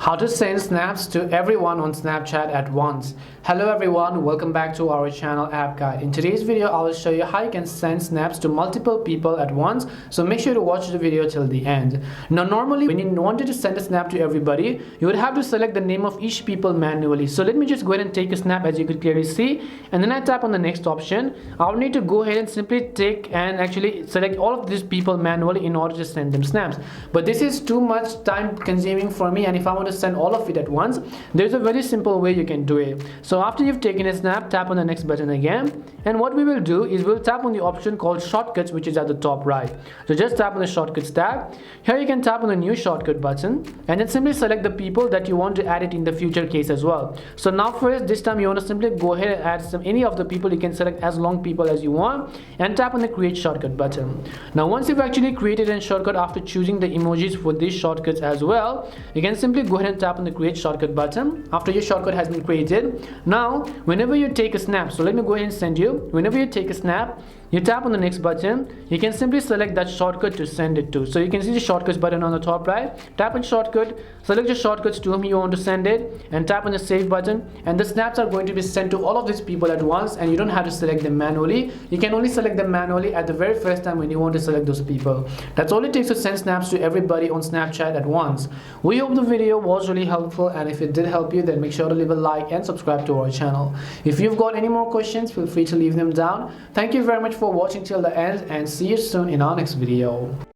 How to send snaps to everyone on Snapchat at once. Hello everyone, welcome back to our channel App Guide. In today's video, I will show you how you can send snaps to multiple people at once. So make sure to watch the video till the end. Now normally when you wanted to send a snap to everybody, you would have to select the name of each people manually. So let me just go ahead and take a snap as you could clearly see. And then I tap on the next option. I'll need to go ahead and simply take and actually select all of these people manually in order to send them snaps. But this is too much time consuming for me, and if I want to send all of it at once, there's a very simple way you can do it. So after you've taken a snap, tap on the next button again, and what we will do is we'll tap on the option called shortcuts, which is at the top right. So just tap on the shortcuts tab. Here you can tap on the new shortcut button and then simply select the people that you want to add it in the future case as well. So now first, this time you want to simply go ahead and add any of the people. You can select as long people as you want and tap on the create shortcut button. Now once you've actually created a shortcut after choosing the emojis for these shortcuts as well, you can simply go ahead and tap on the create shortcut button after your shortcut has been created. Now whenever you take a snap, so let me go ahead and send you, whenever you take a snap, you tap on the next button, you can simply select that shortcut to send it to. So you can see the shortcuts button on the top right. Tap on shortcut, select the shortcuts to whom you want to send it, and tap on the save button, and the snaps are going to be sent to all of these people at once, and you don't have to select them manually. You can only select them manually at the very first time when you want to select those people. That's all it takes to send snaps to everybody on Snapchat at once. We hope the video was really helpful, and if it did help you, then make sure to leave a like and subscribe to our channel. If you've got any more questions, feel free to leave them down. Thank you very much for watching till the end, and see you soon in our next video.